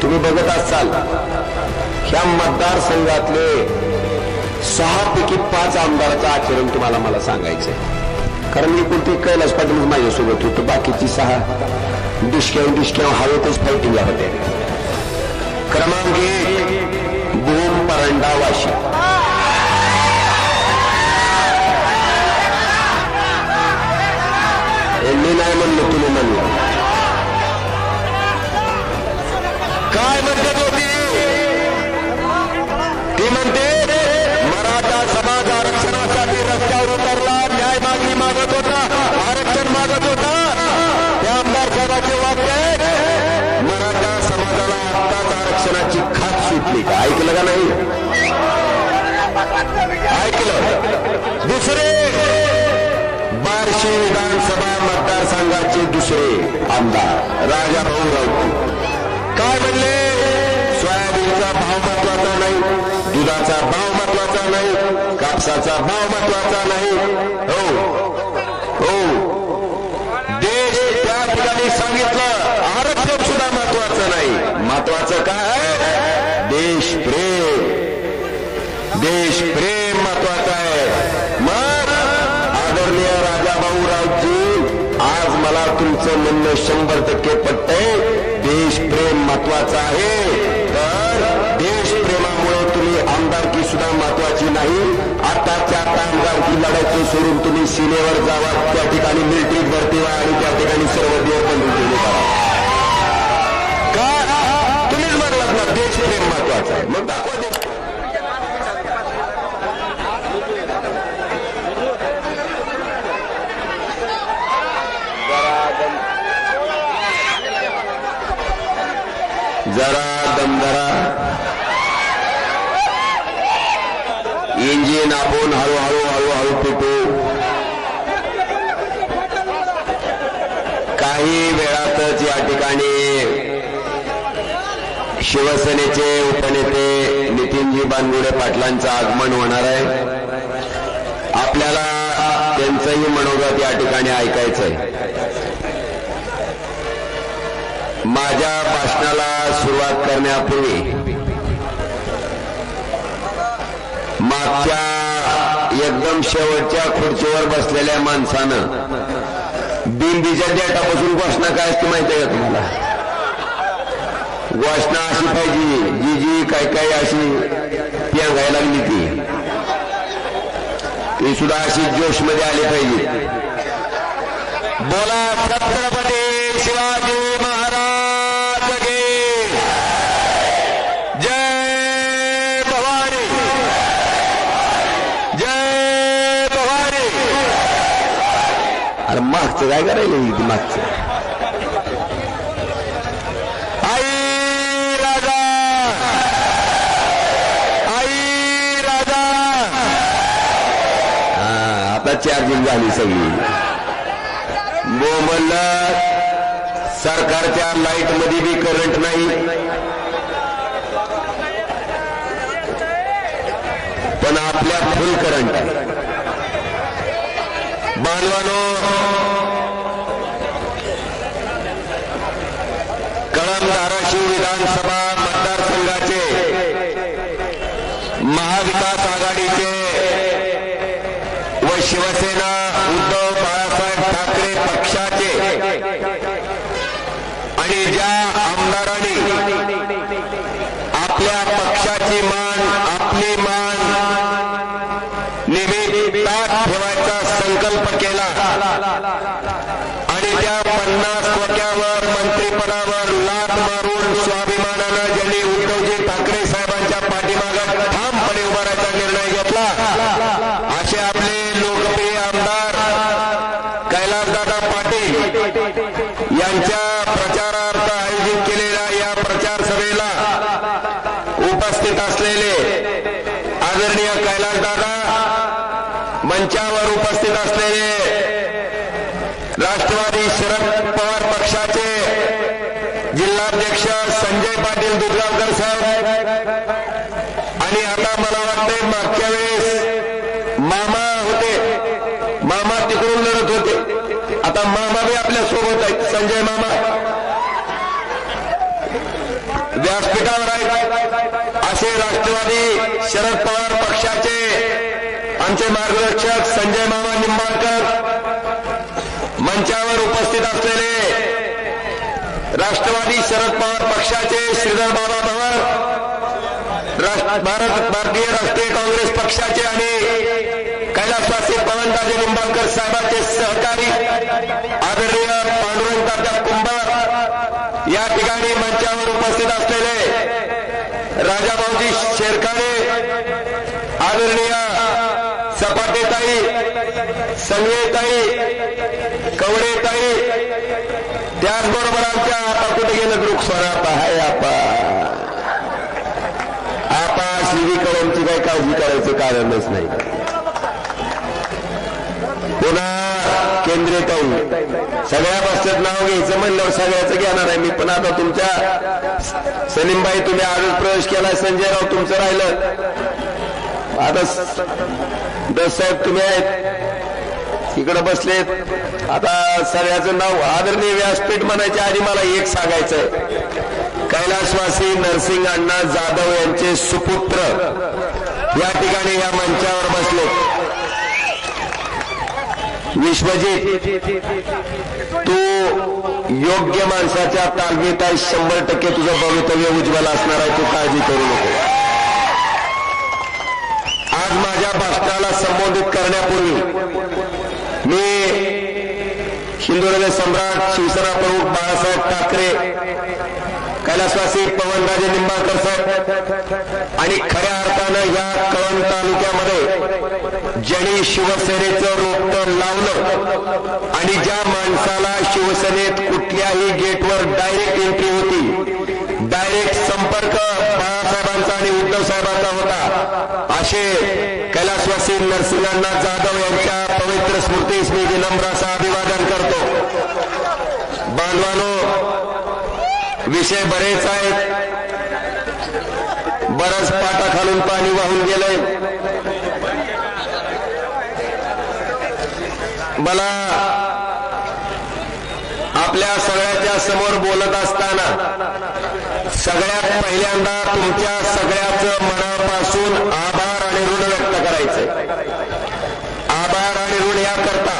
तुम्ही बघत असाल ह्या मतदारसंघातले 6 पैकी 5 आमदाराचं आचरण तुम्हाला मला सांगायचंय, कारण मी कोणते कैलास पाटील माझ्यासोबत होतो, बाकीची 6 डिस्क्याव हवेतच फायटिंग होते. क्रमांक 1 भूम परंडा वाशी. मी नाही म्हणलं, तुम्ही म्हणलं. काय म्हणत होती ती? म्हणते मराठा समाज आरक्षणासाठी रस्त्यावर उतरला, न्याय मागणी मागत होता, आरक्षण मागत होता. त्या आमदार साहेबांचे वाक्य आहे, मराठा समाजाला आत्ताच आरक्षणाची खात सुटली. का ऐकलं का नाही? ऐकलं. दुसरे बार्शी विधानसभा मतदारसंघाचे दुसरे आमदार राजाभाऊ राऊत काय म्हणले? सोयाबीनचा भाव महत्वाचा नाही, दुधाचा भाव महत्वाचा नाही, कापसाचा भाव महत्वाचा नाही. हो, देश त्या ठिकाणी सांगितलं आरक्षण सुद्धा महत्वाचं नाही, महत्वाचं काय? देशप्रेम. देशप्रेम महत्वाचं आहे. मग आदरणीय राजाभाऊ राऊतजी, आज मला तुमचं म्हणणं 100% पटतंय. देशप्रेम महत्वाचं आहे, तर देशप्रेमामुळे तुम्ही आमदारकी सुद्धा महत्वाची नाही. आताच्या आमदारकी लढायचं सोडून तुम्ही सीमेवर जावा, त्या ठिकाणी मिलिटरीत भरती व्हा आणि त्या ठिकाणी सर्व देव बंधू करा. का तुम्हीच म्हणलात ना देशप्रेम महत्वाचं आहे, मग दाखवा. जरा दमधरा, इंजिन आपण हळूहळू पेटू. काही वेळातच या ठिकाणी शिवसेनेचे उपनेते नितीनजी बानगुडे पाटलांचं आगमन होणार आहे. आपल्याला त्यांचंही मनोगत या ठिकाणी ऐकायचंय. माझ्या भाषणाला सुरुवात करण्यापूर्वी मागच्या एकदम शेवटच्या खुर्चीवर बसलेल्या माणसानं बिंबीच्या डेटापासून घोषणा काय असते माहिती आहे का तुम्हाला? घोषणा अशी पाहिजे जी जी काय अशी पेंगायला लागली ती सुद्धा अशी जोशमध्ये आली पाहिजे. बोला छत्रपती शिवाजी महाराज की जय भवानी, जय भवानी. अरे मागचं काय करायला मागचं? आई राजा, आई राजा. आता चार्जिंग झाली सगळी. म्हणलं सरकारच्या लाईट मध्ये बी करंट नाही, पण आपल्या फुल करंट आहे. बांधवानो, कळंब धाराशिव विधानसभा मतदारसंघाचे महाविकास आघाडीचे व शिवसेना उद्धव बाळासाहेब ठाकरे पक्षाचे आणि ज्या आमदारांनी आपल्या पक्षाची मान, आपली मान नेहमी ताठ ठेवायचा संकल्प केला आणि त्या 50 टक्क्यावर मंत्रिपदावर लाथ मारून स्वाभिमानानं ज्यांनी उद्धवजी ठाकरे साहेबांच्या पाठीमागे ठामपणे उभारायचा निर्णय घेतला, असे आपले लोकप्रिय आमदार कैलासदादा पाटील यांच्या प्रचारार्थ आयोजित केलेल्या या प्रचार सभेला उपस्थित असलेले आदरणीय कैलासदादा, मंचावर उपस्थित असलेले राष्ट्रवादी शरद पवार पक्षाचे जिल्हाध्यक्ष संजय पाटील दुधगावकर साहेब, आणि आता मला वाटते मागच्या वेळेस मामा होते, मामा तिकडून लढत होते, आता मामा बी आपल्या सोबत आहेत, संजय मामा. व्यासपीठावर आहेत असे राष्ट्रवादी शरद पवार पक्षाचे आमचे मार्गदर्शक संजय मामा निंबाळकर, मंचावर उपस्थित असलेले राष्ट्रवादी शरद पवार पक्षाचे श्रीधर बाबा पवार, भारतीय राष्ट्रीय काँग्रेस पक्षाचे आणि कैलासवासी पवनराजे निंबाळकर साहेबांचे सहकारी आदरणीय पांडुरंग तात्या कुंभार, या ठिकाणी मंचावर उपस्थित असलेले राजाभाऊजी शेरखाने, आदरणीय सपाटेताई, संगवेताई, कवडेताई, त्याचबरोबर आमच्या आता कुठे गेलं दृक स्वरात आहे आपा श्री कळमची काही काळजी करायचं कारणच नाही. पुन्हा केंद्रीय ताई सगळ्या बसतात नाव घ्यायचं म्हणल्यावर सगळ्याचं घेणार आहे मी. पण आता तुमच्या सलीमबाई तुम्ही आजच प्रवेश केला, संजयराव तुमचं राहिलं, आता दस साहेब तुम्ही आहेत इकडे बसलेत. आता सगळ्याचं नाव आदरणीय व्यासपीठ म्हणायच्या आधी मला एक सांगायचंय, कैलासवासी नरसिंग अण्णा जाधव यांचे सुपुत्र या ठिकाणी या मंचावर बसले. विश्वजित, तू योग्य माणसाच्या तालमीत आहे, 100% तुझं भवितव्य उज्ज्वल असणार आहे, तू काळजी करू नको. आज माझ्या भाषणाला संबोधित करण्यापूर्वी मी हिंदुहृदय सम्राट शिवसेना प्रमुख बाळासाहेब ठाकरे, कैलासवासी पवनराजे निंबाळकर साहेब आणि खऱ्या अर्थानं या कळंब तालुक्यामध्ये ज्यांनी शिवसेनेचं रोपटं लावलं आणि ज्या माणसाला शिवसेनेत कुठल्याही गेटवर डायरेक्ट एंट्री होती, डायरेक्ट संपर्क बाळासाहेबांचा आणि उद्धव साहेबांचा होता, असे कैलासवासी नरसिंहांना जाधव यांच्या पवित्र स्मृतीस मी विनम्र असं अभिवादन करतो. बांधवानो, विषय बरेच आहेत, बरंच पाटाखालून पाणी वाहून गेलंय. मला आपल्या सगळ्याच्या समोर बोलत असताना सगळ्यात पहिल्यांदा तुमच्या सगळ्याचं मनापासून आभार आणि ऋण व्यक्त करायचंय. आभार आणि ऋण याकरता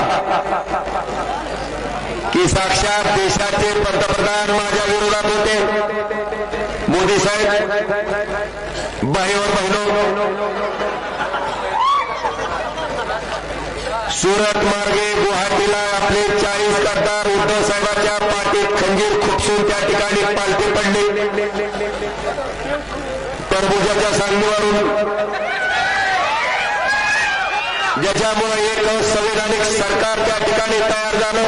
की साक्षात देशाचे पंतप्रधान माझ्या विरोधात होते, मोदी साहेब. भाई और बहिनो, सुरत मार्गे गुवाहाटीला आपले 40 खासदार उद्धव साहेबांच्या पाठीत खंजीर खुपसून त्या ठिकाणी पालथे पडले. टरबुजाच्या सांगलीवरून, ज्याच्यामुळे एक संवैधानिक सरकार त्या ठिकाणी तयार झालं,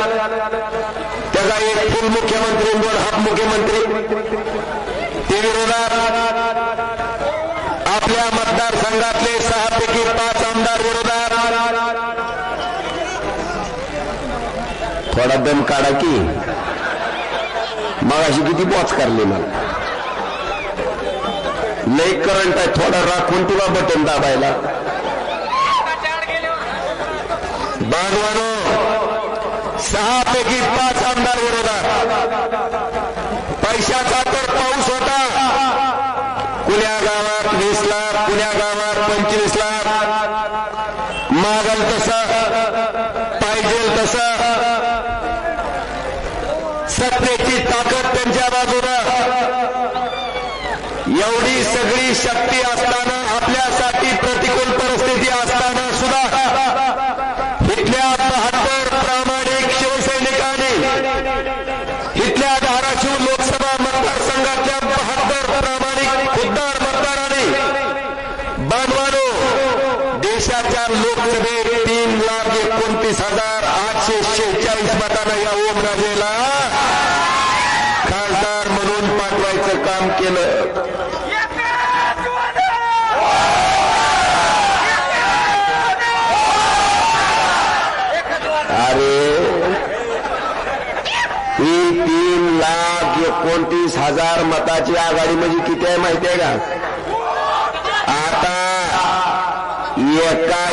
त्याचा एक फुल मुख्यमंत्री, 2 हाफ मुख्यमंत्री, ते विरोधात आपल्या मतदारसंघातले 6 पैकी 5 आमदार विरोधात. थोडा दम काढा की, मग अशी किती बॉच करली, मला लई करंट आहे, थोडा राखून तुला बटन दाबायला. बांधवानो, 6 पैकी 5 आमदार विरोधात. पैशाचा तर पाऊस होता, कुण्या गावात 20 लाख, कुण्या गावात 25 लाख, मागल तसं पाहिजे तसं. सत्तेची ताकद त्यांच्या बाजूला, एवढी सगळी शक्ती असताना, आपल्यासाठी प्रतिकूल परिस्थिती असताना सुद्धा इथल्या 72 प्रामाणिक शिवसैनिकांनी, इथल्या धाराशिव लोकसभा मतदारसंघातल्या 72 प्रामाणिक खुद्दार मतदारांनी, बांधवानो, देशाच्या लोकसभेत 3,29,846 मतांना या ओमराजेला खासदार म्हणून पाठवायचं काम केलं. अरे, ही 3,29,000 मताची आघाडी म्हणजे किती आहे माहिती आहे का? आता एका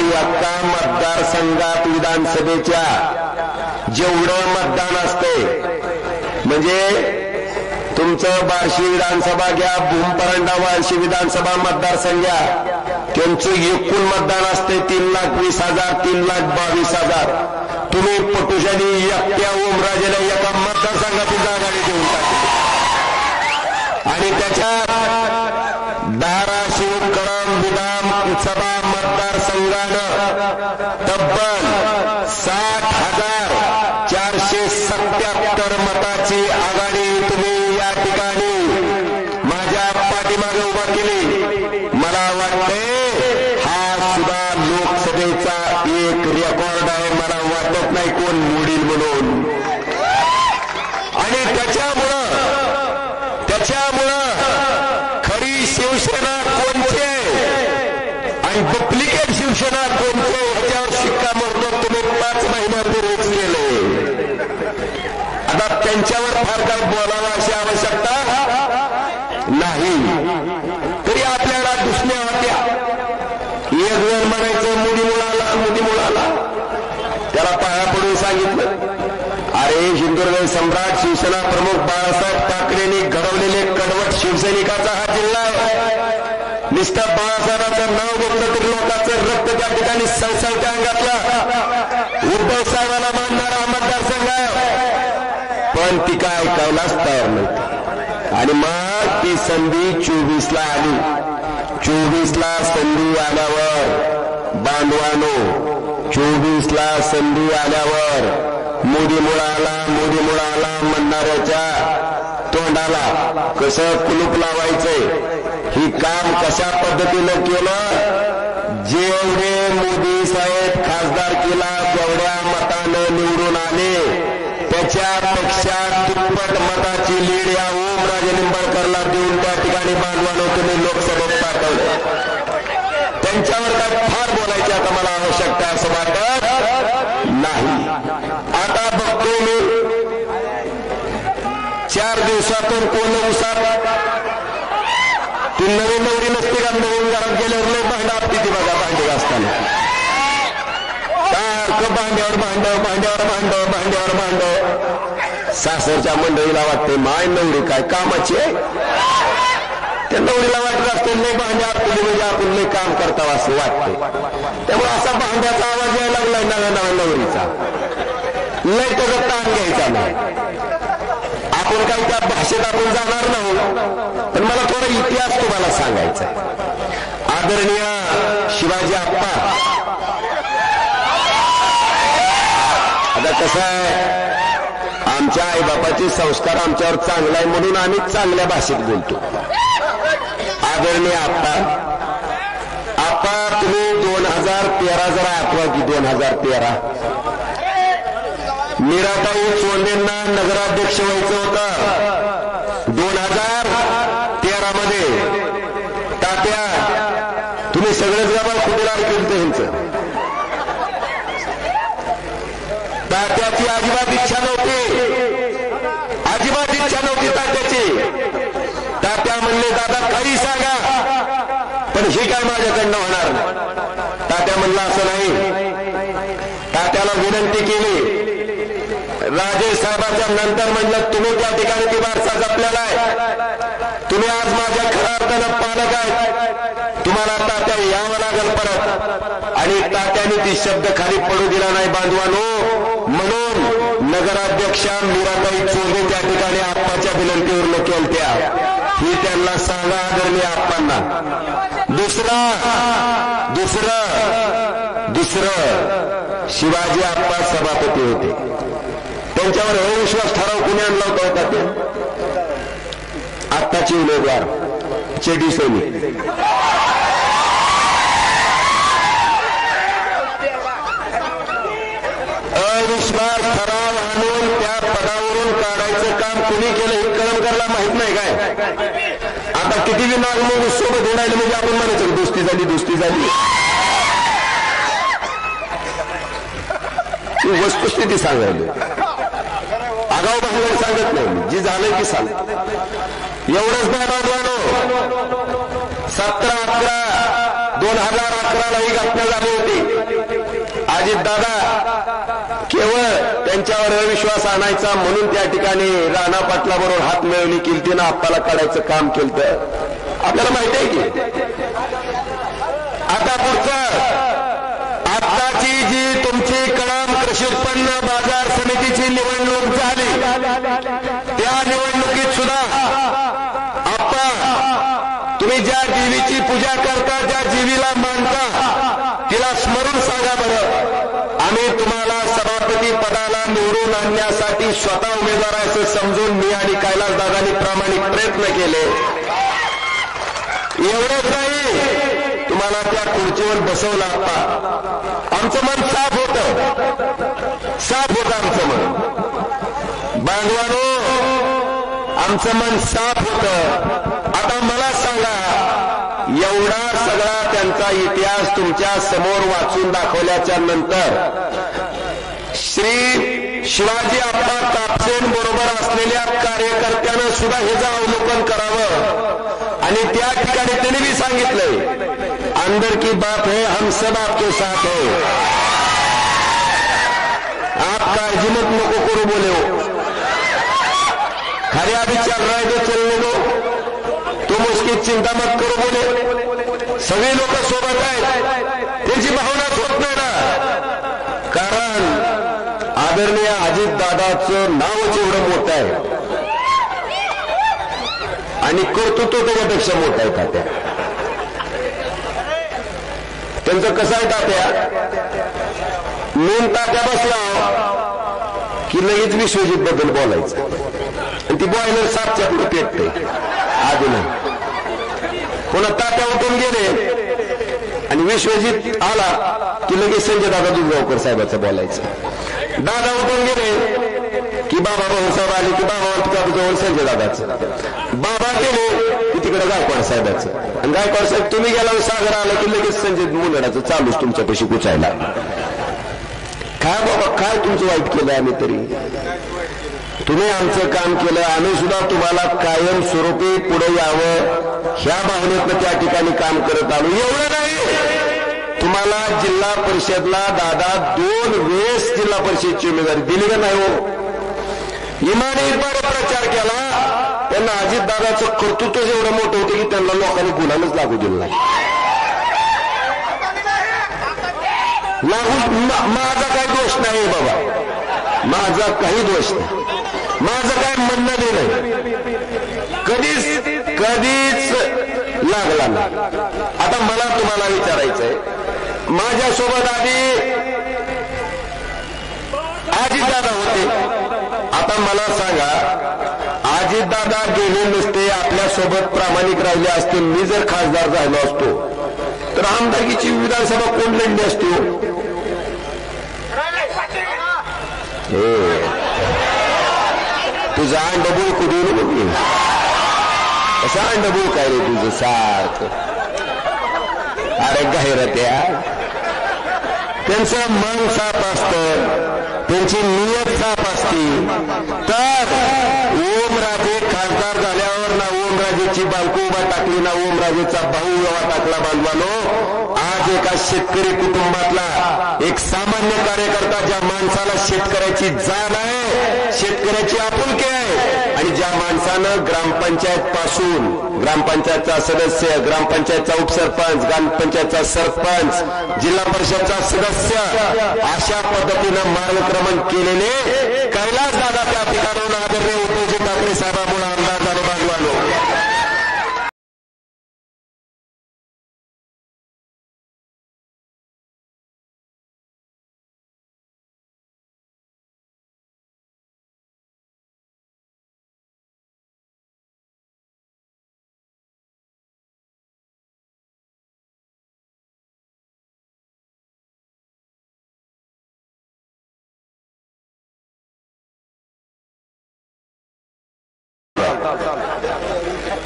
मतदारसंघात विधानसभेच्या जेवढं मतदान असते, म्हणजे तुमचं बार्शी विधानसभा घ्या, भूमपरंडा बार्शी विधानसभा मतदारसंघ घ्या, त्यांचं एकूण मतदान असते 3,20,000 3,22,000. तुम्ही पटुशाली एकट्या ओमराजेला एका मतदारसंघातून जागा देऊन टाकली आणि त्याच्यात धाराशिव कळंब विधानसभा मतदारसंघानं तब्बल 60,477 मताची आघाडी तुम्ही या ठिकाणी माझ्या पाठीमागे उभा केली. मला वाटते हा सुद्धा लोकसभेचा एक रेकॉर्ड आहे. मला वाटत नाही कोण मोडील म्हणून. आणि त्याच्यामुळं खरी शिवसेना कोणती आणि डुप्लिकेट शिवसेना कोणती ह्याच्यावर शिक्कामोर्तब तुम्ही 5 महिन्यापूर्वीच केले. आता त्यांच्यावर फार काही बोलावं अशी आवश्यकता नाही. तरी आपल्याला दुसऱ्या होत्या एक वेळ म्हणायचं मुली मुळाला त्याला पाया पडून सांगितलं, अरे हिंदुहृदय सम्राट शिवसेना प्रमुख बाळासाहेब ठाकरेंनी घडवलेले कडवट शिवसैनिकाचा हा जिल्हा आहे. नुसतं बाळासाहेबांचं नाव घेतलं तरी लोकांचं रक्त त्या ठिकाणी सळसळत्या अंगातलं. उद्धव साहेबांना मानणारा मतदारसंघ आहे, पण ती काय ऐकायलाच तयार नव्हती. आणि मग ती संधी 24ला आली. 24ला संधी आल्यावर बांधवानो, 24ला संधी आल्यावर मोदी मुळाला म्हणणाऱ्याच्या तोंडाला कसं कुलूप लावायचंय ही काम कशा पद्धतीनं केलं. जेवढे मोदी साहेब खासदारकीला जेवढ्या मतानं निवडून आले त्याच्यापेक्षा दुप्पट मताची लीड या ओमराजे निंबाळकरला देऊन त्या ठिकाणी बांधवानं तुम्ही लोकसभेत पाठवलं. त्यांच्यावर काय फार बोलायची आता मला आवश्यकता असं वाटत नाही. आता बघतो मी 4 दिवसातून कोण उसात ती नवीन नवरी नसते का, नवीन घरात गेल्यावर लय भांडा आपली ती बघा भांडी असताना सारखं भांड्यावर भांड. सासरच्या मंडळीला वाटते माय नवरी काय कामाची आहे. त्या नवरीला वाटत असते लय भांडे आपली म्हणजे आपण लय काम करतावं असं वाटते. त्यामुळे असा भांड्याचा आवाज यायला लागलाय नव्या नवरीचा. लय त्याचा ताण घ्यायचा नाही. आपण काही त्या भाषेत आपण जाणार नाही, पण मला थोडा इतिहास तुम्हाला सांगायचा आहे. आदरणीय शिवाजी आप्पा, आता कसं आहे आमच्या आईबापाचे संस्कार आमच्यावर चांगला आहे म्हणून आम्ही चांगल्या भाषेत बोलतो. आदरणीय आप्पा तुम्ही 2013 जरा आठवा की 2013 मीराताई चोंडेंना नगराध्यक्ष व्हायचं होतं. 2013 मध्ये तात्या तुम्ही सगळेच गावात खुदेदार केलं ह्यांचं. तात्याची अजिबात इच्छा नव्हती तात्याची. तात्या म्हणले दादा काही सांगा पण हे काय माझ्याकडनं होणार नाही. तात्या म्हणलं असं नाही. तात्याला विनंती केली. राजे साहेबांच्या नंतर म्हणलं तुम्ही त्या ठिकाणी ती वारसा जपलेला आहे, तुम्ही आज माझ्या खऱ्या अर्थानं पालक आहेत, तुम्हाला तात्या यावं लागेल परत. आणि तात्याने ती शब्द खाली पडू दिला नाही बांधवानो. म्हणून नगराध्यक्षा मीराताई चोंडे त्या ठिकाणी आप्पाच्या विनंतीवर केलत्या. ही त्यांना सांगा आदरणीय आप्पांना. दुसरं शिवाजी आप्पा सभापती होते. त्यांच्यावर अविश्वास ठराव कुणी आणला होता ते आत्ताचे उमेदवार चेडी सोनी. अविश्वास ठराव आणून त्या पदावरून काढायचं काम कुणी केलं हे कळमकरला माहित नाही काय. आता किती नागमोग सोबत उडायला म्हणजे आपण म्हणायचं दोस्ती झाली. वस्तुस्थिती सांगायला आगाऊ भांडण सांगत नाही, जी झालंय की सांग. एवढंच नाही बांधवानो. 17/11/2011 ही घटना झाली होती. अजित दादा केवळ त्यांच्यावर अविश्वास आणायचा म्हणून त्या ठिकाणी राणा पाटलाबरोबर हात मिळवणी केली ना आप्पाला काढायचं काम केलं. आपल्याला माहिती आहे की आता पुढचं आताची जी तुमची कळम कृषी उत्पन्न बाजार समितीची निवडणूक झाली त्या निवडणुकीत सुद्धा आप्पा तुम्ही ज्या देवीची पूजा करता ज्या देवीला मानता तिला स्मरून सांगा बरं. आम्ही तुम्हाला सभापती पदाला निवडून आणण्यासाठी स्वतः उमेदवार असं समजून मी आणि कैलास दादांनी प्रामाणिक प्रयत्न केले. एवढंच नाही तुम्हाला त्या खुर्चीवर बसवला आप्पा. आमचं मन साफ होतं आमचं मन. बांधवानो आमचं मन साफ होतं. आता मला सांगा एवढा सगळा त्यांचा इतिहास तुमच्या समोर वाचून दाखवल्याच्या नंतर श्री शिवाजी आप्पा कापसेन बरोबर असलेल्या कार्यकर्त्यानं सुद्धा ह्याचं अवलोकन करावं आणि त्या ठिकाणी त्यांनी मी सांगितलंय अंदर की बात है हम सब आपके साथ है. आप काळजी मत नको करू बोले हो. खरे अभी चल रहा है जो चलने दो तुम उसकी चिंता मत करो बोले. सगळे लोक सोबत आहेत त्याची भावनाच होत नाही ना. कारण आदरणीय अजितदादाचं नावच एवढं मोठं आहे आणि कर्तृत्व त्याच्यापेक्षा मोठं आहे. तात्या त्यांचं कसं आहे तात्या मेन तात्या बसला की लगेच विश्वजित बद्दल बोलायचं आणि ती बॉयलर सातच्या पुढे पेटते आधी नाही. पुन्हा तात्या उठून गेले आणि विश्वजित आला की लगेच संजय दादा दुधगावकर साहेबाचं बोलायचं. दादा उठून गेले की बाबा भाऊसाहेब आले की बाबा जवळ संजय दादाचं. बाबा गेले की तिकडे गायकवाड साहेबाचं आणि गायकवाड साहेब तुम्ही गेला सागर आला की लगेच संजय मुलडाचं चालूच तुमच्यापाशी गुचायला. काय बाबा काय तुमचं वाईट केलं आम्ही तरी तुम्ही आमचं काम केलं आम्ही सुद्धा तुम्हाला कायम स्वरूपी पुढे यावं ह्या भावनेतनं त्या ठिकाणी काम करत आलो. एवढं नाही तुम्हाला जिल्हा परिषदला दादा 2 वेळेस जिल्हा परिषदची उमेदवारी दिली का नाही हो. इमानीद्वारे प्रचार केला त्यांना अजितदादाचं कर्तृत्व एवढं मोठं होतं की त्यांना लोकांनी गुलामच लागू दिलं नाही. माझा काही दोष नाही बाबा माझा काही दोष नाही. माझं काय म्हणणं नाही कधीच लागला नाही. आता मला तुम्हाला विचारायचंय माझ्यासोबत आधी अजितदादा होते. आता मला सांगा अजितदादा गेले नसते आपल्यासोबत प्रामाणिक राहिले असते मी जर खासदार झालो असतो तर आमदारकीची विधानसभा कोण लढली असती हो. तुझा अंडबूळ कुठून बघ कसा अंडबूळ काय रे तुझं सारखं. अरे गैरत्या त्यांचं मन साफ असतं त्यांची नियत साफ असती. तर ओमराजे खासदार झाल्यावर ना ओमराजेची बायको उभा टाकली ना ओमराजेचा भाऊ उभा टाकला. बांधवानो आज एका शेतकरी कुटुंबातला एक सामान्य कार्यकर्ता ज्या माणसाला शेतकऱ्याची जाण आहे शेतकऱ्याची आपुलकी आहे आणि ज्या माणसानं ग्रामपंचायत पासून ग्रामपंचायतचा सदस्य ग्रामपंचायतचा उपसरपंच ग्रामपंचायतचा सरपंच जिल्हा परिषदचा सदस्य अशा पद्धतीनं मार्गक्रमण केलेले कैलास दादा त्या ठिकाणाहून आदरणीय उद्धवजी ठाकरे साहेबांमुळे आमदार झाले. बांधवानो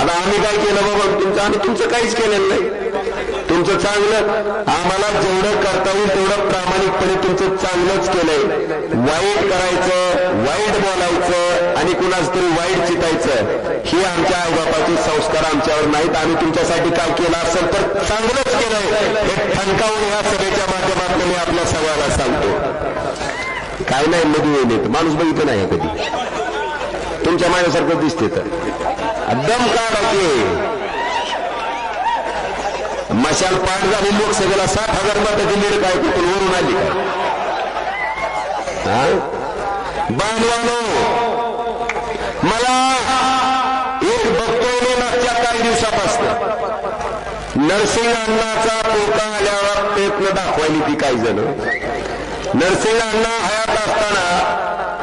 आता आम्ही काय केलं बाबा आम्ही तुमचं काहीच केलेलं नाही. तुमचं चांगलं आम्हाला जेवढं करता येईल तेवढं प्रामाणिकपणे तुमचं चांगलंच केलंय. वाईट करायचं वाईट बोलायचं आणि कुणाच तरी वाईट चितायचं हे आमच्या आईबापाचे संस्कार आमच्यावर नाहीत. आम्ही तुमच्यासाठी काय केलं असेल तर चांगलंच केलंय हे ठणकावून ह्या सभेच्या माध्यमातून मी आपल्या सगळ्याला सांगतो. काय नाही मध्ये येत माणूस बघितलं नाही कधी तुमच्या माझ्यासारखं दिसते तर दम काढायचे मशाल पाठ झाली लोकसभेला 60,000 मताची लीड काय कुठून वरून आली काय बांधवानो मला एक बघतोय मी मागच्या काही दिवसापासून नरसिंह अण्णाचा पोका आल्यावर प्रयत्न दाखवायली ती काही जण नरसिंह अण्णा हयात असताना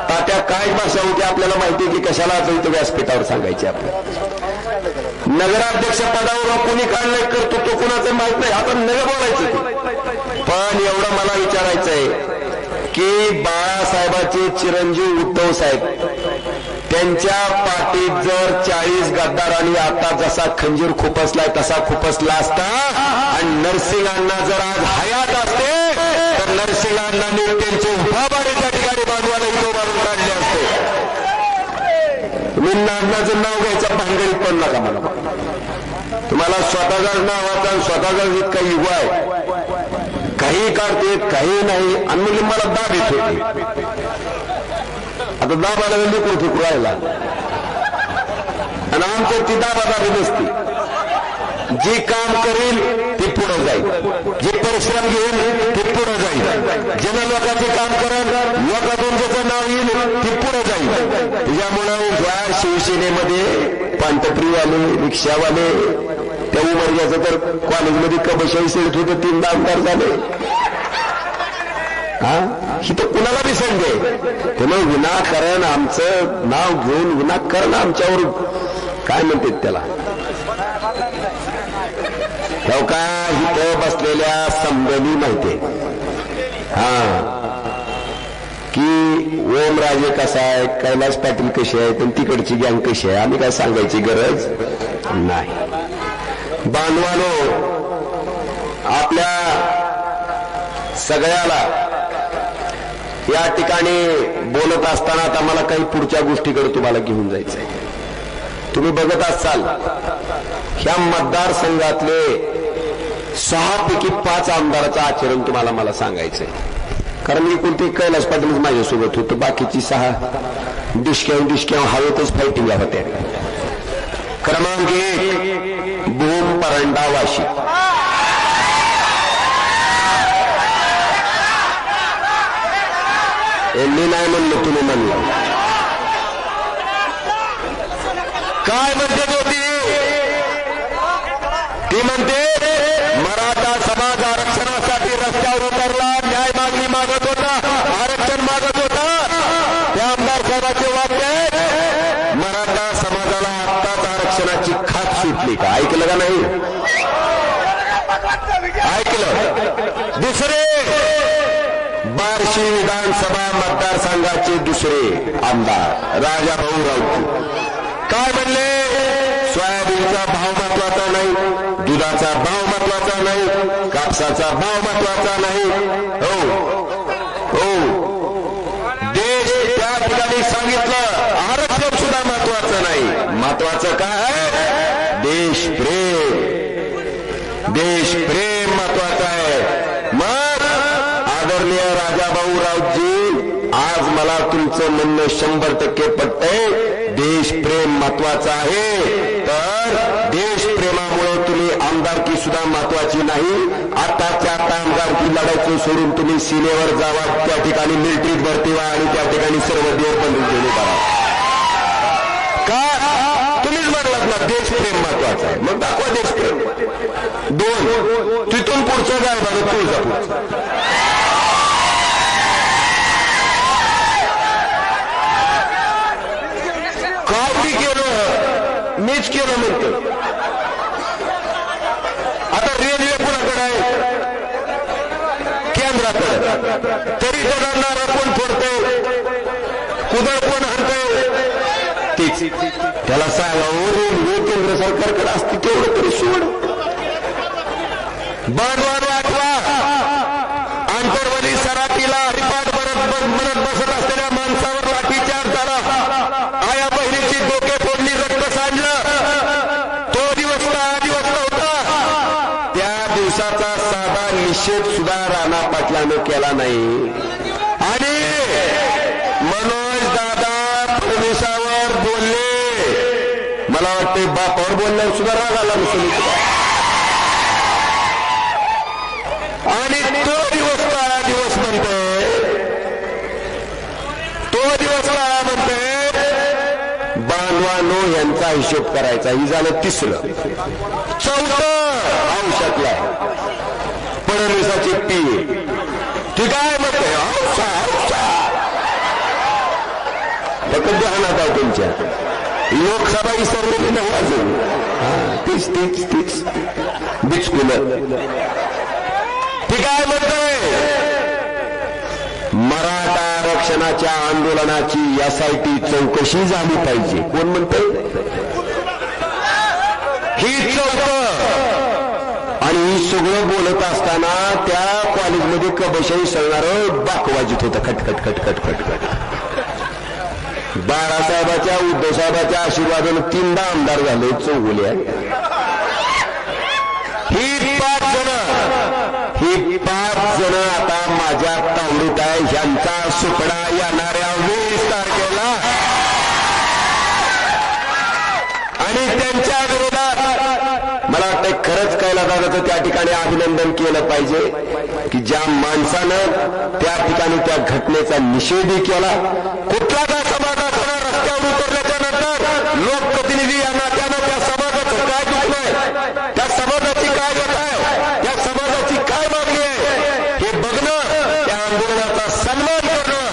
तात्या काय भाषा होती आपल्याला माहिती की कशाला इथं व्यासपीठावर सांगायची आपल्या नगराध्यक्ष पदावर कोणी काढलंय करतो तो कुणाचं माहित नाही आपण नगर बोलायचं पण एवढं मला विचारायचंय की बाळासाहेबांचे चिरंजीव उद्धव साहेब त्यांच्या पाठीत जर 40 गद्दारांनी आता जसा खंजीर खुपसलाय तसा खुपसला असता आणि नरसिंहांना जर आज हयात असते तर नरसिंहांनी त्यांचे उभाबारी त्या ठिकाणी बांधवाला उभं मारून काढले असते तुम्ही नानाचं नाव घ्यायचं भांगडीत पण नका मला तुम्हाला स्वतःच नावाचा स्वतःचा इतका युवा आहे काही काढते काही नाही आणि म्हणजे मला दाब येत होती आता दाब आला लिकून फिकू राहिला आणि आमच्या ती दाबादाबी नसती जी काम करेल ती पुढे जाईल जे परिश्रम घेईल ते पुढे जाईल ज्यानं लोकांचे काम करेल लोकांतून ज्याचं नाव येईल ती पुढे जाईल त्याच्यामुळे या शिवसेनेमध्ये पांटप्रीवाले रिक्षावाले त्या उमरग्याचं तर कॉलेजमध्ये कबशाही सेट होतं 3 आमदार झाले ही तर कुणाला बी संधी त्यामुळे विनाकारण आमचं नाव घेऊन विनाकारण आमच्यावर काय म्हणतात त्याला का इथं बसलेल्या समजली माहिती की ओमराजे कसा आहे कैलास पाटील कशी आहे आणि तिकडची गँग कशी आहे आम्ही काय सांगायची गरज नाही बांधवानो आपल्या सगळ्याला या ठिकाणी बोलत असताना आता मला काही पुढच्या गोष्टीकडे तुम्हाला घेऊन जायचंय तुम्ही बघत असाल ह्या मतदारसंघातले 6 पैकी 5 आमदाराचं आचरण तुम्हाला मला सांगायचंय कारण मी कोणते कैलास पाटीलच माझ्यासोबत होतं बाकीची 6 डिस्क्याव हवेतच फायटिंग होत्या क्रमांक 1 भूम परंडा वाशी यांनी नाही म्हणलं तुम्ही म्हणलं काय म्हणते होती ती म्हणते मराठा समाज आरक्षणासाठी रस्त्यावर उतरला न्याय मागणी मागत होता आरक्षण मागत होता त्या आमदार साहेबांचे वाक्य मराठा समाजाला आत्ताच आरक्षणाची खात सुटली का ऐकलं का नाही ऐकलं दुसरे बार्शी विधानसभा मतदारसंघाचे दुसरे आमदार राजाभाऊ राऊत काय म्हणले सोयाबीनचा भाव महत्वाचा नाही दुधाचा भाव महत्वाचा नाही कापसाचा भाव महत्वाचा नाही हो हो देश त्या ठिकाणी सांगितलं आरक्षण सुद्धा महत्वाचं नाही महत्वाचं काय देशप्रेम महत्वाचं आहे मग आदरणीय राजाभाऊ राऊतजी आज मला तुमचं म्हणणं 100% पटतंय देशप्रेम महत्वाचं आहे तर देशप्रेमामुळे तुम्ही आमदारकी सुद्धा महत्वाची नाही आताच्या आता आमदारकी लढायचं सोडून तुम्ही सीमेवर जावा त्या ठिकाणी मिलिटरीत भरती व्हा आणि त्या ठिकाणी सर्व देव बंधून देणे करा का तुम्हीच म्हटलात ना देशप्रेम महत्वाचं आहे मग दाखवा देशप्रेम 2 तिथून पुढचं काय बघा तुळजापूर काय मी केलं मीच केलं म्हणतो आता रेल्वे कुणाकडे आहे केंद्राकडे तरी जणांना कोण फोडते कुदळ कोण आणते तीच त्याला सांगा रेल्वे केंद्र सरकारकडे असते तेवढं तरी सोड बांधवान आठवा आंतरवली सराटीला हरिपाठ म्हणत बसत असलेल्या माणसावर लाठीचार्ज झाला आया बहिणीची डोके फोडली रक्त सांडलं तो दिवस होता त्या दिवसाचा साधा निषेध सुद्धा राणा पाटलाने केला नाही आणि बापावर बोलल्यावर सुद्धा राग आला नसेल. आणि तो दिवस काळा दिवस म्हणतोय, तो दिवस काळा म्हणतोय बांधवानो यांचा हिशोब करायचा. ही झालं तिसरं. चौथं औषधला फडणवीसाची पी ठीक आहे म्हणतोय फक्त ध्यानात आहे तुमच्या. लोकसभा विसरलेली नाही अजून. तीच तीच तीच बिचकुलं ठीक आहे म्हणतोय. मराठा आरक्षणाच्या आंदोलनाची SIT चौकशी झाली पाहिजे. कोण म्हणतंय? ही चौथं. आणि ही सगळं बोलत असताना त्या कॉलेजमध्ये कबशाही सळणारं बाकवाजीत होतं. खटखट खटखट खटखट. बाळासाहेबाच्या उद्धवसाहेबाच्या आशीर्वादानं 3दा आमदार झाले चौगुल्या. ही 5 जण आता माझ्या तावडीत आहे. ह्यांचा सुपडा येणाऱ्या 20 तारखेला आणि त्यांच्या विरोधात मला वाटतं खरंच कैलासदादाचं त्या ठिकाणी अभिनंदन केलं पाहिजे की ज्या माणसानं त्या ठिकाणी त्या घटनेचा निषेधही केला. कुठला का समाज असणार रस्त्यावर उतरल्याच्या नंतर लोकप्रतिनिधी यांना त्यानं त्या समाजाचं काय दुखलंय, त्या समाजाची काय व्यथा आहे, त्या समाजाची काय मागणी आहे हे बघणं, त्या आंदोलनाचा सन्मान करणं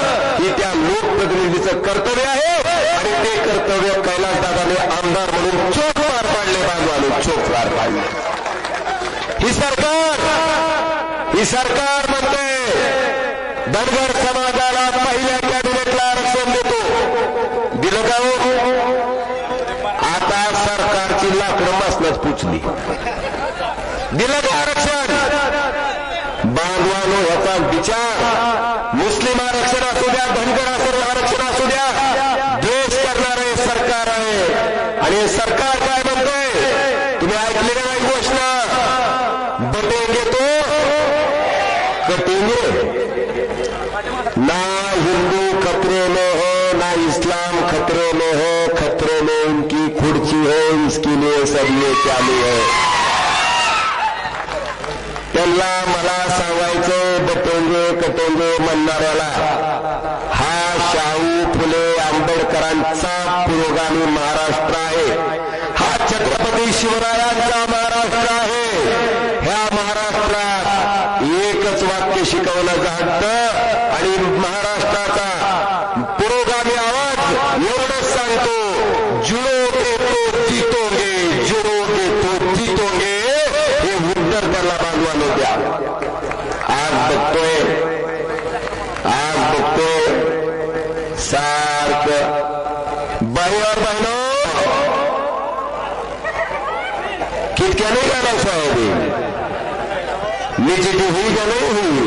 हे त्या लोकप्रतिनिधीचं कर्तव्य आहे. आणि ते कर्तव्य कैलासदादाने आमदार म्हणून चोख पार पाडले. बांधवाने चोख पार पाडले. ही सरकार म्हणते धनगर समाजाला पहिल्या कॅबिनेटला आरक्षण देतो. दिलं का हो? आता सरकारची लाकडं बसण्यास पुचली. दिलं का आरक्षण? बांधवानो ह्याचा विचार मुस्लिम आरक्षण असू द्या, धनगर आरक्षण असू द्या, द्वेष करणारे सरकार आहे. आणि सरकार काय म्हणतोय तुम्ही ऐकले का नाही घोषणा? बटेंगे तो कटेंगे. ना हिंदू खतरे में हो, ना इस्लाम खतरे में हो, खतरे में उनकी खुर्ची है, इसके लिए सब ये चालू है. त्यांना मला सांगायचं बटेंगे कटेंगे म्हणणाऱ्याला हा शाहू फुले आंबेडकरांचा पुरोगामी महाराष्ट्र आहे. हा छत्रपती शिवरायांचा महाराष्ट्र आहे. ह्या महाराष्ट्रात एकच वाक्य शिकवलं जातं आणि महाराष्ट्राचा पुरोगामी आवाज एवढंच सांगतो, जुळोगे तो जीतोगे, जुळोगे तो जीतोगे. हे उत्तर त्याला बांधवानं द्या. आज बघतोय सारखं बाईवर बहिणो कितक्या नाही गेला सोयाबीन निश्चित हुई का नाही हुई.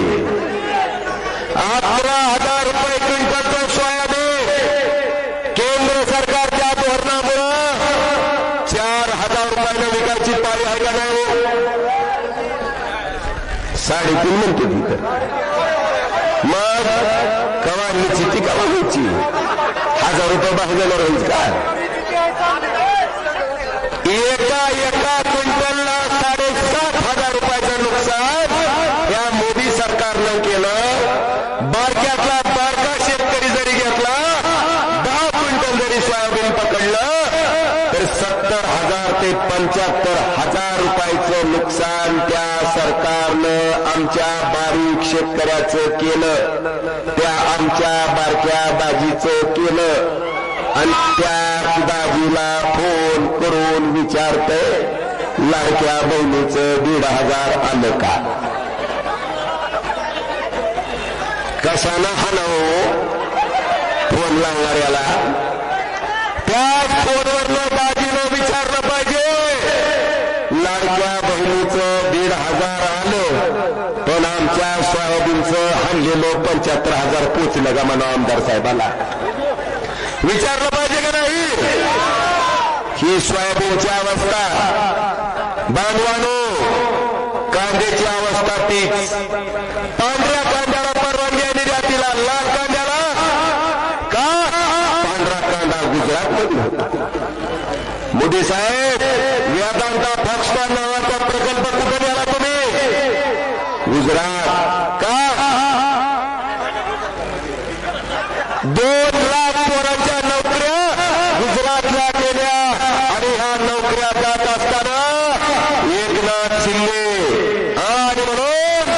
11,000 रुपये क्विंटलचं सोयाबीन केंद्र सरकारच्या धोरणामुळं 4,000 रुपयानं विकायची पाळी आहे का नाही? 3.5 म्हणते तिथं. मग कवा निश्चिती कवा व्हायची? 1,000 रुपये भागल्यावर होईल का? एका क्विंटलला 7,500 रुपयाचं नुकसान या मोदी सरकारनं केलं. बारक्यातला बारका शेतकरी जरी घेतला 10 क्विंटल जरी सोयाबीन पकडलं तर 70,000 ते 75,000 रुपयाचं नुकसान त्या सरकारनं आमच्या बारीक शेतकऱ्याचं केलं, त्या आमच्या बारक्या बाजीचं केलं. आणि त्या दाजीला फोन करून विचारतंय लाडक्या बहिणीचं 1,500 आलं का? कशानं हाणव फोन लावणाऱ्याला? त्याच फोनवरनं दाजीनं विचारलं पाहिजे लाडक्या बहिणीचं 1,500 आलं पण आमच्या सोयाबीनचं हाणलेलं 75,000 पोचलं का म्हणा आमदार साहेबाला? विचारलं पाहिजे का नाही? ही सोयाबीनची अवस्था बांधवानो, कांद्याची अवस्था तीच. पांढऱ्या कांद्याला परवानगी आहे निर्यातीला, लाल कांद्याला का? पांढरा कांदा गुजरातमध्ये होता. मोदी साहेब, वेदांता फॉक्सकॉन नावाचा प्रकल्प कुठे नेला तुम्ही? गुजरात. का 2 लाख पोरांच्या नोकऱ्या गुजरातला गेल्या आणि ह्या नोकऱ्या जात असताना एकनाथ शिंदे आणि म्हणून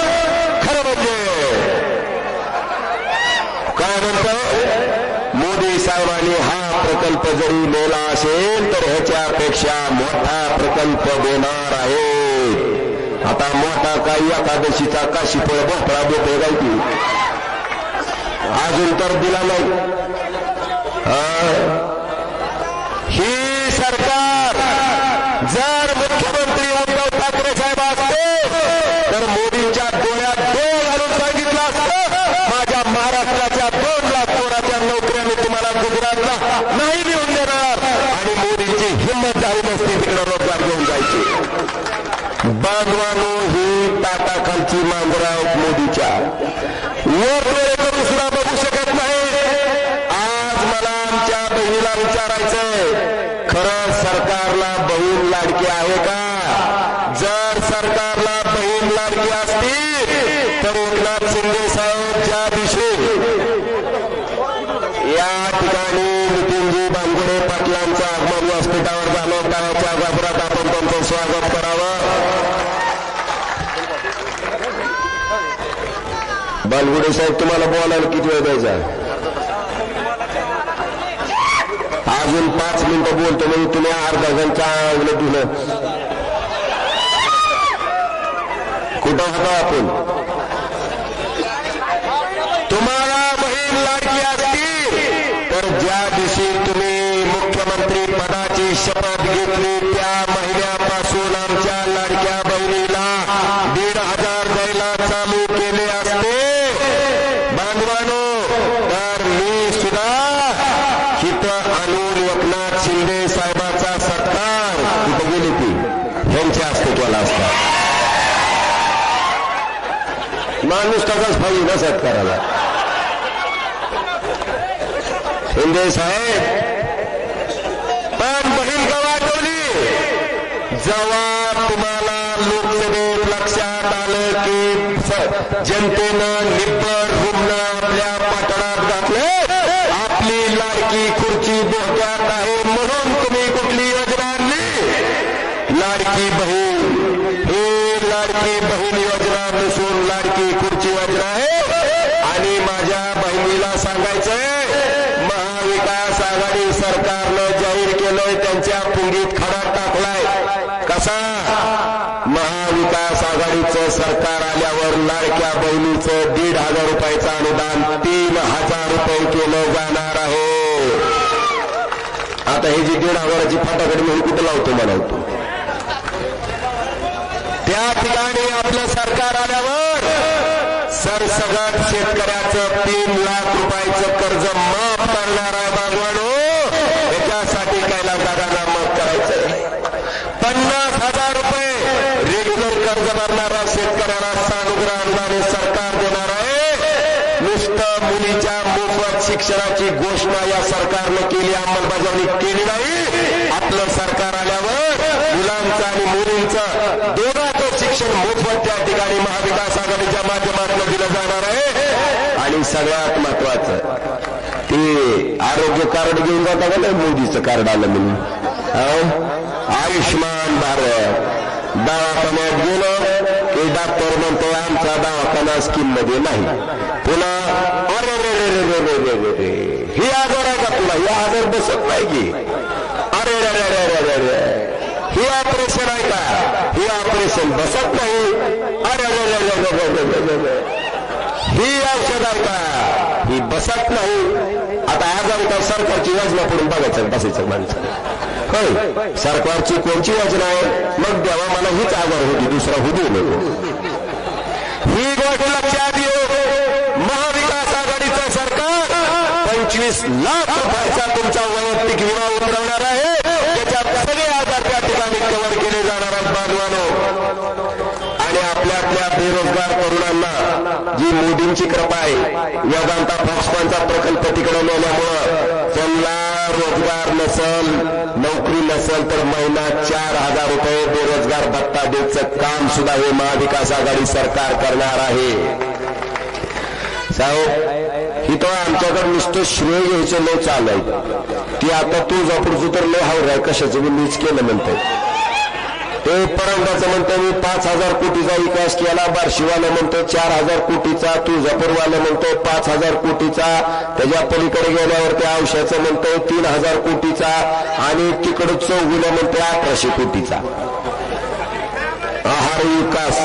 खरं म्हणजे काय म्हणतो मोदी साहेबांनी हा प्रकल्प जरी नेला असेल तर ह्याच्यापेक्षा मोठा प्रकल्प देणार आहे. आता मोठा काही एकादशीचा काशीफळ भोपळा देतोय काय की अजून तर दिला नाही. ही सरकार जर मुख्यमंत्री उद्धव ठाकरे साहेब असते तर मोदींच्या डोळ्यात डोळ घालून सांगितलं असतं माझ्या महाराष्ट्राच्या 2 लाख पोराच्या नोकऱ्या मी तुम्हाला गुजरातला नाही देऊन देणार. आणि मोदींची हिंमत झाली नसती तिकडे रोजगार घेऊन जायची. बांधवानो ही ताटाखालची मांजरा मोदीच्या वर करून सुद्धा बघू शकत नाही. आज मला आमच्या बहिणीला विचारायचंय, खरं सरकारला बहीण लाडकी आहे का? जर सरकारला बहीण लाडकी असती तर एकनाथ शिंदे साहेब ज्या दिवशी या ठिकाणी नितीनजी बांगुडे पाटलांचं आगमन व्यासपीठावर झालं त्याच्या गजरात आपण त्यांचं स्वागत करावं. बालगुडे साहेब, तुम्हाला बोलायला किती वेळ द्यायचा? अजून 5 मिनिटं बोलतो म्हणजे तुम्ही अर्धा घंटा दिलं. कुठं होता आपण? तुम्हाला बहीण लाडकी असती तर ज्या दिवशी तुम्ही मुख्यमंत्री पदाची शपथ घेतली त्या महिन्यापासून आमच्या लाडक्या बहिणीला 1,500 द्यायला चालू केले असते बांधवानो, तर मी सुद्धा इथं आणून एकनाथ शिंदे साहेबाचा सत्कार तिथं गेली ती ह्यांच्या अस्तित्वाला असता. माणूस तसाच पाहिजे ना सत्काराला. शिंदे साहेब, पण बहीण गवा ठेवली जेव्हा तुम्हाला लोकसभेत लक्षात आलं की जनतेनं निब्बर रुग्ण आपल्या पाटणात घातले, आपली लाडकी खुर्ची धोक्यात आहे म्हणून तुम्ही कुठली योजना आणली? लाडकी बहीण. ही लाडकी बहीण योजना नसून लाडकी खुर्ची योजना आहे. आणि माझ्या बहिणीला सांगायचंय, महाविकास आघाडी सरकारनं जाहीर केलंय त्यांच्या पुंगीत खडा टाकलाय. कसा? महाविकास आघाडीचं सरकार आल्यावर लाडक्या बहिणीचं 1,500 रुपयाचं अनुदान 3,000 रुपये केलं जाणार आहे. आता हे जी 1,500ची फाटाकडी म्हणून कुठं लावतो म्हणावतो, त्या ठिकाणी आपलं सरकार आल्यावर सरसगट शेतकऱ्याचं 3 लाख रुपयाचं कर्ज माफ करणार आहे बांधवानो. याच्यासाठी कैलासदादांना माफ करायचंय. 50,000 रुपये रेग्युलर कर्ज भरणारा शेतकऱ्याला सानुग्रह अनुदान सरकार देणार आहे. नुसतं मुलीच्या मोफत शिक्षणाची घोषणा या सरकारनं केली, अंमलबजावणी केली नाही. आपलं सरकार आल्यावर मुलांचं आणि मुलींचं दोघांचं शिक्षण मोफत त्या ठिकाणी महाविकास आघाडीच्या माध्यमातून दिलं जाणार आहे. आणि सगळ्यात महत्वाचं ते आरोग्य कार्ड घेऊन जाता का नाही? मोदीचं कार्ड आलं म्हणून आयुष्मान भारत. दवाखान्यात गेलं की डॉक्टर म्हणतो आमचा दवाखाना स्कीम मध्ये नाही. पुन्हा अरे रे रे रे रे रे रे रे ही आजार आहे का तुला? ही आजार बसत नाही की? अरे रे रे रे रे रे रे ही ऑपरेशन आहे का? ही ऑपरेशन बसत नाही. अरे रे रे रे रे रे रे रे ही औषध आहे का? ही बसत नाही. आता आजार का सरकारची योजना पडून बघायचं बसायचं माणसं. होय, सरकारची कोणची योजना आहे? मग देवा मला हीच आजार होती, दुसरा होती नको. ही गोष्ट लक्षात येऊ. महाविकास आघाडीचं सरकार 25 लाख रुपयाचा तुमचा वैयक्तिक विमा उतरवणार आहे. त्याच्यात सगळे आजार त्या ठिकाणी कव्हर केले जाणार आहेत बांधवानो. आणि आपल्यातल्या बेरोजगार तरुणांना जी मोदींची कृपा आहे, वेदांता फॉक्सकॉनचा प्रकल्प तिकडे नेल्यामुळं त्यांना रोजगार नसेल, नोकरी नसेल तर महिना 4,000 रुपये बेरोजगार भत्ता द्यायचं काम सुद्धा हे महाविकास आघाडी सरकार करणार आहे. साहेब ही तो आमच्याकडे नुसतं श्रेय घ्यायचं लय चालू आहे. ती आता तुळजापूरचं तर लय हावर आहे, कशाचं मी मीच केलं म्हणतंय. ते परंडाचं म्हणतो मी 5,000 कोटीचा विकास केला, बार्शीवाला म्हणतो 4,000 कोटीचा, तुळजापूरवाला म्हणतो 5,000 कोटीचा, त्याच्या पलीकडे गेल्यावर त्या औषधाचं म्हणतो 3,000 कोटीचा, आणि तिकडं चौगुल्या म्हणतो 1,800 कोटीचा आहार विकास.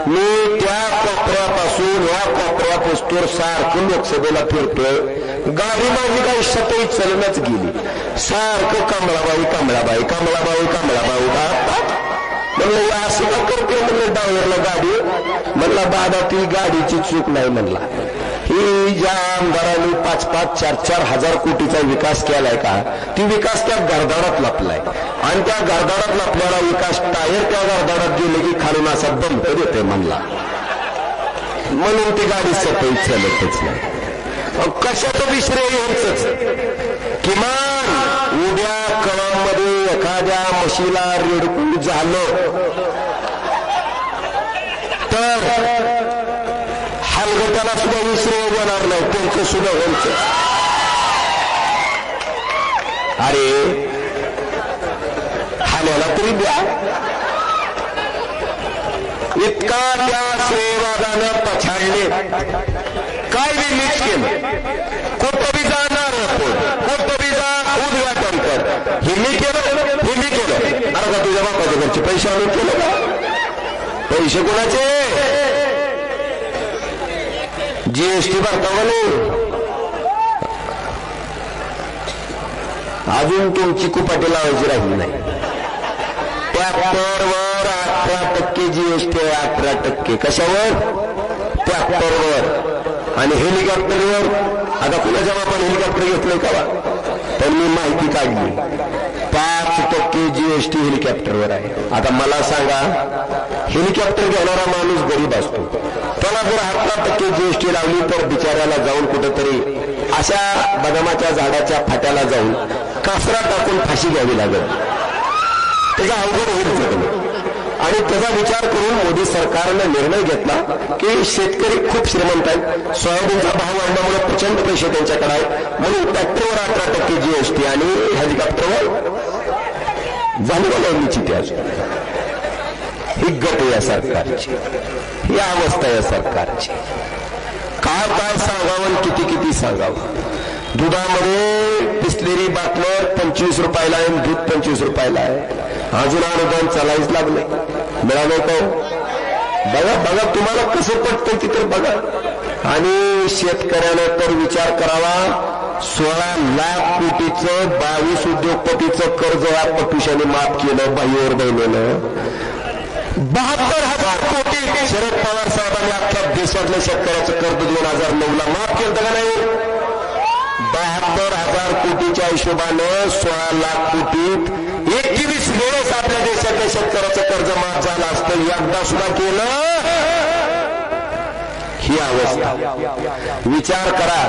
मी त्या कोपऱ्यापासून ह्या कोपऱ्यापासून सारखं लोकसभेला फिरतोय. गाडी माझी काही सतही चलनच गेली. सारखं कमळाबाई कमळाबाई कमळाबाई कमळाबाई म्हणलं असं का करते म्हणलं ड्रायव्हरला गाडी. म्हणला दादा ती गाडीची चूक नाही म्हणला. ही ज्या आमदारांनी 5-5, 4-4 हजार कोटीचा विकास केलाय का, ती विकास त्या गर्दाडात लपलाय, आणि त्या गर्दाडात लपलेला विकास टायर त्या गर्दाडात गेले की खालून असा बंद देते म्हणला. म्हणून ती गाडी सतही चलतच नाही. कशाचं विश्रेय यांचंच. किमान उद्या कळामध्ये एखाद्या म्हशीला रेडकू झालं तर हलगटाला सुद्धा विश्रेय होणार नाही, त्यांचं सुद्धा व्हायचं. अरे हाल्याला तरी द्या. इतका त्या श्रेयवादानं पछाडले, काय बी नीट केलं. कोटबीचा नारळ कोटबीचा उद्घाटन कर, हे मी केलं हे मी केलं. अरे का तुझ्या बापाच्या घरचे पैसे आणून केलं का? पैसे कोणाचे? जीएसटी भरता म्हणे. अजून तुमची कुपाटी लावायची राहिली नाही. ट्रॅक्टरवर 18% जीएसटी आहे. 18%. कशावर? ट्रॅक्टरवर. आणि हेलिकॉप्टरवर आता कुणाच्या बापाने हेलिकॉप्टर घेतलंय का? पण मी माहिती काढली, 5% जीएसटी हेलिकॉप्टरवर आहे. आता मला सांगा, हेलिकॉप्टर घेणारा माणूस गरीब असतो, त्याला जर 18% जीएसटी लावली तर बिचाऱ्याला जाऊन कुठेतरी अशा बदामाच्या झाडाच्या फाट्याला जाऊन कासरा टाकून फाशी घ्यावी लागेल. त्याचा अवघड होईल. आणि त्याचा विचार करून मोदी सरकारने निर्णय घेतला की शेतकरी खूप श्रीमंत आहेत, सोयाबीनचा भाव वाढल्यामुळे प्रचंड पैसे त्यांच्याकडे आहेत, म्हणून ट्रॅक्टरवर 18% जीएसटी आणि हेलिकॉप्टरवर झाली बोलावलीची. त्याच ही गट या सरकारची, ही अवस्था या सरकारची. काय काय सांगावं, किती किती सांगावं. दुधामध्ये बिसलेरी बाटलं 25 रुपयाला आहे, दूध 25 रुपयाला आहे. अजून अनुदान चालायच लागले, मिळालं का? बघा बघा, तुम्हाला कसं पटतं तिथं बघा. आणि शेतकऱ्यानं तर विचार करावा, 16 लाख कोटीचं 22 उद्योगपतीचं कर्ज या पटुशाने माफ केलं बाईवर बहिणीनं. 72,000 कोटी शरद पवार साहेबांनी अख्ख्या देशातल्या शेतकऱ्याचं कर्ज 2009ला माफ केलं का नाही? 72,000 कोटीच्या हिशोबानं 16 लाख कोटीत 21 वेळेस आपल्या देशातल्या शेतकऱ्याचं कर्ज माफ झालं असतं, एकदा सुद्धा केलं. ही अवस्था विचार करा.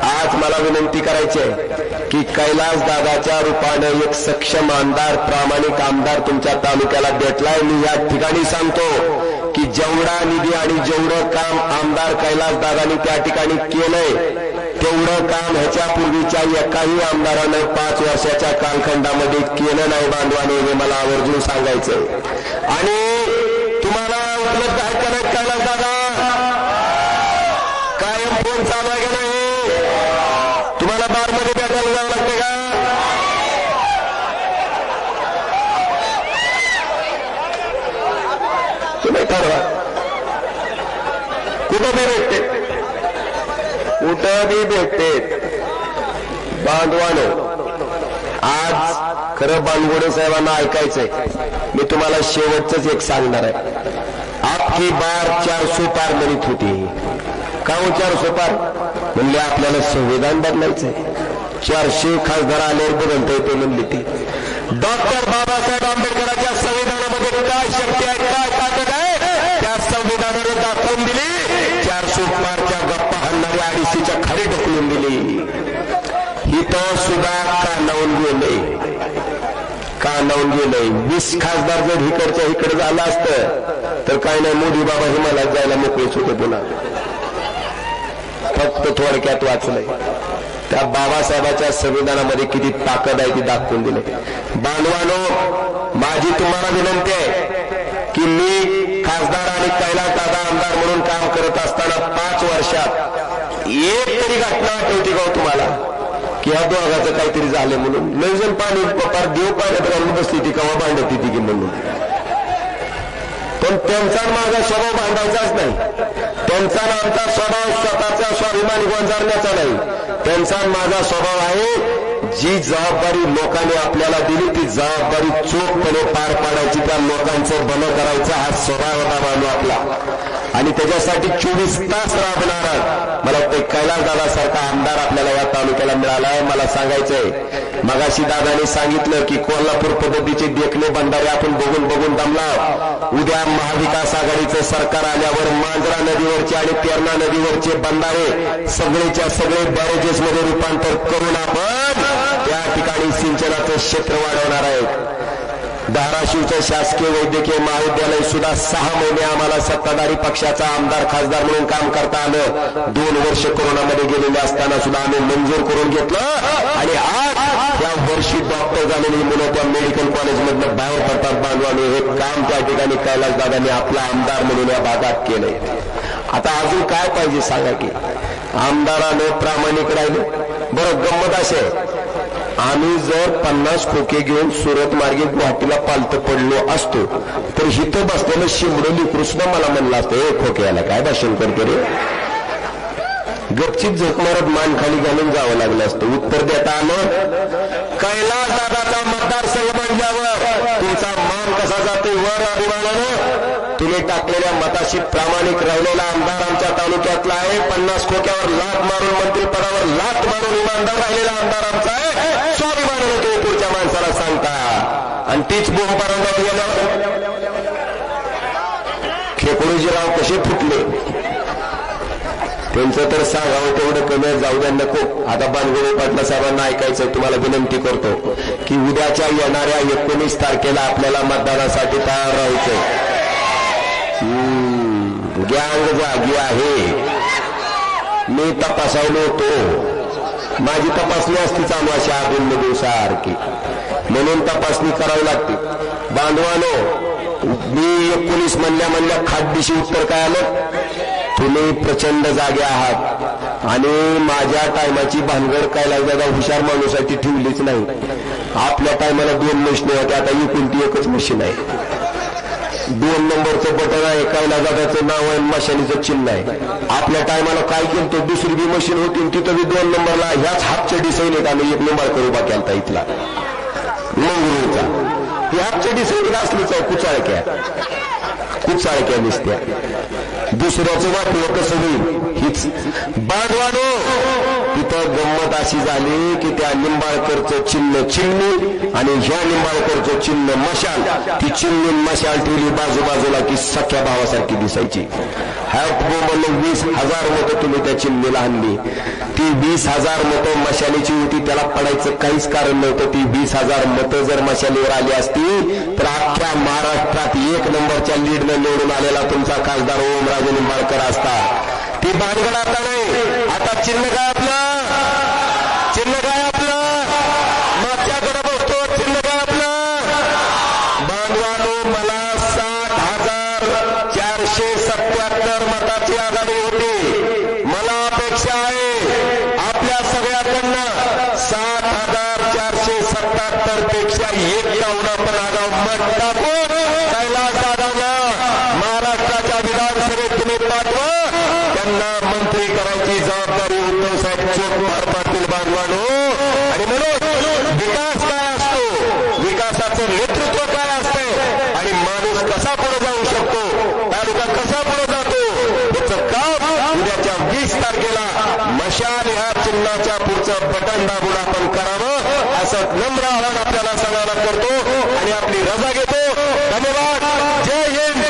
आज मला विनंती करायची आहे की कैलास दादाच्या रूपानं एक सक्षम आमदार, प्रामाणिक आमदार तुमच्या तालुक्याला भेटलाय. मी या ठिकाणी सांगतो की जेवढा निधी आणि जेवढं काम आमदार कैलास दादांनी त्या ठिकाणी केलंय, तेवढं काम ह्याच्या पूर्वीच्या एकाही आमदारानं 5 वर्षाच्या कालखंडामध्ये केलं नाही बांधवाने, हे मला आवर्जून सांगायचंय. आणि तुम्हाला उपलब्ध आहे का नाही कैलास दादा? कायम फोन चालू आहे का नाही? तुम्हाला बारमध्ये भेटायला जावं लागते का? तुम्ही ठरवा. कुठं बी भेटते, कुठं बी भेटते. बांधवानो, आज खरं बानगोडे साहेबांना ऐकायचंय. मी तुम्हाला शेवटच एक सांगणार आहे. आपकी बार 400 पार म्हणत होती. का हो 400 पार? म्हणले आपल्याला संविधान बदलायचंय. 400 खासदार आल्यावर बदलता येते म्हणली ती. डॉक्टर बाबासाहेब आंबेडकरांच्या संविधानामध्ये काय शक्ती आहे, काय ताकद आहे, त्या संविधानाने दाखवून दिली. 400 पारच्या गप्पा हाणणारी 250च्या खाली ढकलून दिली. ही तर खांडावून गेलंय. 20 खासदार जर इकडच्या इकडे झालं असतं तर काय नाही, मोदी बाबा हिमालयात जायला मोकळेच होते. पुन्हा फक्त थोडक्यात वाचलंय. त्या बाबासाहेबाच्या संविधानामध्ये किती ताकद आहे ती दाखवून दिली. बांधवानो, माझी तुम्हाला विनंती आहे की मी खासदार आणि कैलास दादा आमदार म्हणून काम करत असताना 5 वर्षात एक तरी घटना आठवती का तुम्हाला की ह्या दोघांचं काहीतरी झालं म्हणून? लयजण पाणी पार देव पाण्यात घालून बसली ती कवा भांडत ती म्हणून. पण त्यांचा माझा स्वभाव भांडायचाच नाही. त्यांचा आमचा स्वभाव स्वतःचा स्वाभिमान गोंजारण्याचा नाही. त्यांचा माझा स्वभाव आहे जी जबाबदारी लोकांनी आपल्याला दिली ती जबाबदारी चोखपणे पार पाडायची, त्या लोकांचं भलं करायचा हा स्वभाव होता मानू आपला. आणि त्याच्यासाठी 24 तास राबणारा मला वाटतं कैलास दादा सारखा आमदार आपल्याला या तालुक्याला मिळाला आहे. मला सांगायचंय, मगाशी दादाने सांगितलं की कोल्हापूर पद्धतीचे देखणे बंधारे आपण बघून बघून दमला. उद्या महाविकास आघाडीचं सरकार आल्यावर मांजरा नदीवरचे आणि तेरणा नदीवरचे बंधारे सगळेच्या सगळे बॅरेजेस मध्ये रूपांतर करून आपण त्या ठिकाणी सिंचनाचं क्षेत्र वाढवणार आहे. धाराशिवचं शासकीय वैद्यकीय महाविद्यालय सुद्धा 6 महिने आम्हाला सत्ताधारी पक्षाचा आमदार खासदार म्हणून काम करता आलं. 2 वर्ष कोरोनामध्ये गेलेले असताना सुद्धा आम्ही मंजूर करून घेतलं आणि आज या वर्षी डॉक्टर झालेली मुलं त्या मेडिकल कॉलेजमधनं बाहेर पडतात. बांधवाने हे काम त्या ठिकाणी कैलास दादांनी आपला आमदार म्हणून या भागात केलंय. आता अजून काय पाहिजे सांगा की? आमदाराने प्रामाणिक राहिले. बरं, गंमत असे, आम्ही जर 50 खोके घेऊन सुरत मार्गे गुवाहाटीला पालत पडलो असतो तर हिथं बसलेलं शिमडं लिकरू सुद्धा मला म्हणलं असतं, हे खोक्याला काय भाषण करतो रे. गपचीत झोक मारत मान खाली घालून जावं लागलं असतं. उत्तर देता आलं. कैलास दादाचा मतदारसंघ म्हणल्यावर तुमचा मान कसा जातो वर अभिमानानं. तुम्ही टाकलेल्या मताशी प्रामाणिक राहिलेला आमदार आमच्या तालुक्यातला आहे. 50 खोक्यावर लाथ मारून मंत्रिपदावर लाथ मारून इमानदार राहिलेला आमदार आमचा आहे. स्वाभिमानाने तुम्ही पुढच्या माणसाला सांगता आणि तीच बोंब परंगात गेल्यावर खेकडूजीराव कसे फुटले त्यांचं तर सांगावं तेवढं कमी. जाऊ द्या, नको. आता बानगुळे पाटला साहेबांना ऐकायचं. तुम्हाला विनंती करतो की उद्याच्या येणाऱ्या 19 तारखेला आपल्याला मतदानासाठी तयार राहायचं. गँग जागी आहे. मी तपासायलो होतो, माझी तपासणी असती चालू अशी अजून दिवसासारखी, म्हणून तपासणी करावी लागते. बांधवानो, मी 19 म्हणल्या खाद्यशी उत्तर काय आलं? तुम्ही प्रचंड जागे आहात आणि माझ्या टायमाची भानगड कैलास दादा हुशार माणूस आहे ती ठेवलीच नाही. आपल्या टायमाला 2 मशीन होत्या, आता कोणती एकच मशीन आहे. 2 नंबरचं बटन आहे, कैलास दादाचं नाव आहे, मशालीचं चिन्ह आहे. आपल्या टायमाला काय केलं तो दुसरी बी मशीन होती तिथं बी 2 नंबरला ह्याच हातच्या डिझाईन येत आम्ही 1 नंबर करू बा केलता इथला मंगरूळचा. ही हातच्या डिझाईन असलीच आहे, कुचाळक्या दिसत्या. दुसऱ्याचं वाटलं कसं होईल हीच. बांधवानो, तिथं गंमत अशी झाली की त्या निंबाळकरचं चिन्ह चिमणी आणि ह्या निंबाळकरचं चिन्ह मशाल, ती चिमणी मशाल ठेवली बाजूबाजूला की सख्या भावासारखी दिसायची. हॅट बोंबल 20,000 मतं तुम्ही त्या चिमणीला आणली. ती 20,000 मतं मशालीची होती, त्याला पडायचं काहीच कारण नव्हतं. ती 20,000 मतं जर मशालीवर आली असती तर अख्ख्या महाराष्ट्रात 1 नंबरच्या लीडनं निवडून आलेला तुमचा खासदार ओमराजे निंबाळकर असता. ती भानगड आता नाही. आता चिन्ह काय आपलं? चिन्ह काय आपलं? मागच्याकडे बघतो, चिन्ह काय आपलं? बांधवानो, मला 60,477 मताची आघाडी होती. मला अपेक्षा आहे आपल्या सगळ्याकडनं 60,477 पेक्षा 51 आपण आगाव मत टाकून कैलास दादांना महाराष्ट्राच्या विधानसभेत तुम्ही पाठवा. त्यांना मंत्री करायची जबाबदारी उद्धव साहेब चोख पार पाडतील. बांधवानो, आणि म्हणून विकास काय असतो, विकासाचं नेतृत्व काय असतं आणि माणूस कसा पुढे जाऊ शकतो, तालुका कसा पुढे जातो, याचं काम उद्याच्या 20 तारखेला मशाल ह्या चिन्हाच्या पुढचं बटन दाबून आपण करावं असं नम्र आवाहन आपल्याला सगळ्यांना करतो आणि आपली रजा घेतो. धन्यवाद. जय हिंद.